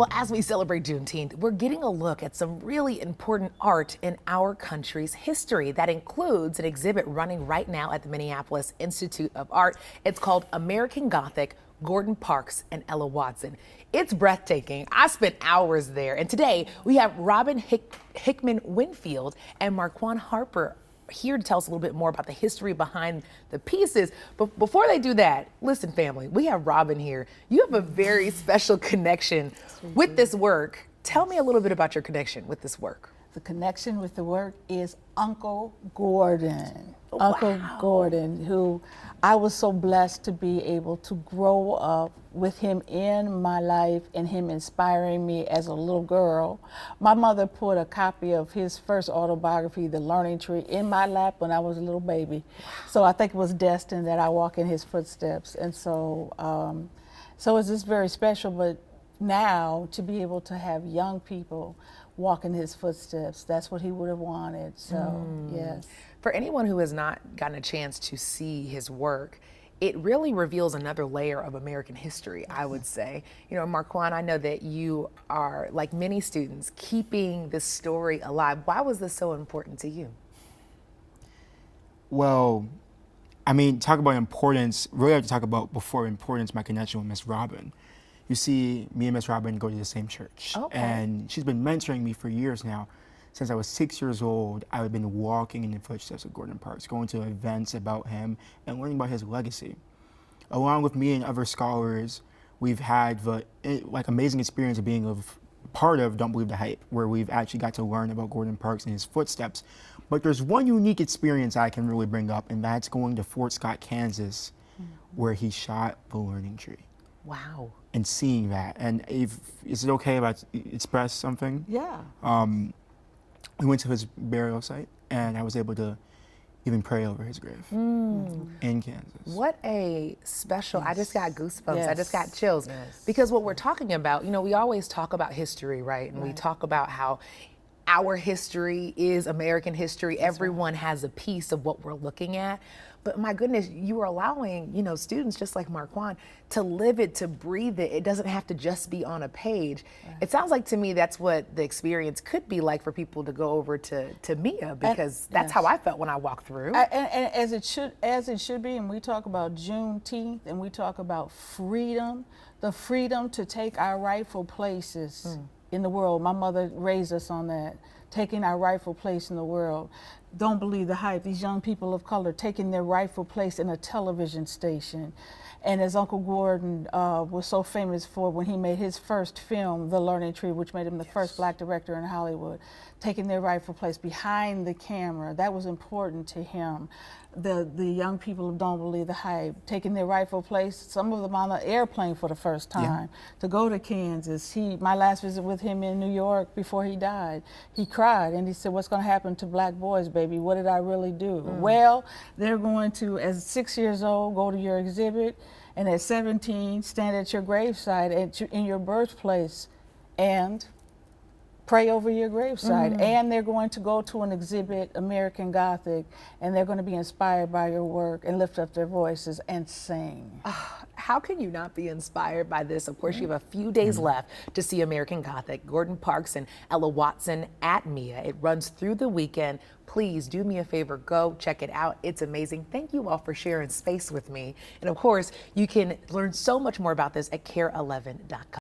Well, as we celebrate Juneteenth, we're getting a look at some really important art in our country's history. That includes an exhibit running right now at the Minneapolis Institute of Art. It's called American Gothic, Gordon Parks and Ella Watson. It's breathtaking. I spent hours there. And today we have Robin Hickman Winfield and Marquand Harper here to tell us a little bit more about the history behind the pieces. But before they do that, listen, family, we have Robin here. You have a very special connection with this work. Tell me a little bit about your connection with this work. The connection with the work is Uncle Gordon. Oh, Uncle wow. Gordon, who I was so blessed to be able to grow up with him in my life and him inspiring me as a little girl. My mother put a copy of his first autobiography, The Learning Tree, in my lap when I was a little baby. So I think it was destined that I walk in his footsteps. And so, so it's just very special, but now to be able to have young people walk in his footsteps, that's what he would have wanted. So, yes. For anyone who has not gotten a chance to see his work, it really reveals another layer of American history, I would say. You know, Marquand, I know that you are, like many students, keeping this story alive. Why was this so important to you? Well, I mean, talk about importance, really have to talk about before importance, my connection with Miss Robin. You see, me and Miss Robin go to the same church. Okay. And she's been mentoring me for years now. Since I was 6 years old, I've been walking in the footsteps of Gordon Parks, going to events about him and learning about his legacy. Along with me and other scholars, we've had the amazing experience of being part of Don't Believe the Hype, where we've actually got to learn about Gordon Parks and his footsteps. But there's one unique experience I can really bring up, and that's going to Fort Scott, Kansas, where he shot the Learning Tree. Wow. And seeing that. And is it okay if I express something? Yeah. We went to his burial site, and I was able to even pray over his grave in Kansas. What a special, I just got goosebumps, I just got Yes. chills. Yes. Because what we're talking about, you know, we always talk about history, right? And we talk about how our history is American history. Everyone has a piece of what we're looking at. But my goodness, you are allowing, you know, students just like Marquand to live it, to breathe it. It doesn't have to just be on a page. It sounds like to me that's what the experience could be like for people to go over to MIA, because that's how I felt when I walked through. And as it should be, and we talk about Juneteenth and we talk about freedom, the freedom to take our rightful places in the world. My mother raised us on that, taking our rightful place in the world. Don't believe the hype. These young people of color taking their rightful place in a television station. And as Uncle Gordon was so famous for when he made his first film, The Learning Tree, which made him the first black director in Hollywood, taking their rightful place behind the camera, that was important to him. The young people of Don't Believe the Hype, taking their rightful place, some of them on an airplane for the first time, to go to Kansas. My last visit with him in New York before he died, he cried and he said, "What's gonna happen to black boys, baby? What did I really do?" Well, they're going to, as 6 years old, go to your exhibit, and at 17, stand at your graveside in your birthplace and pray over your graveside. And they're going to go to an exhibit, American Gothic, and they're going to be inspired by your work and lift up their voices and sing. How can you not be inspired by this? Of course, you have a few days left to see American Gothic, Gordon Parks and Ella Watson at MIA. It runs through the weekend. Please do me a favor, go check it out. It's amazing. Thank you all for sharing space with me. And of course, you can learn so much more about this at KARE11.com.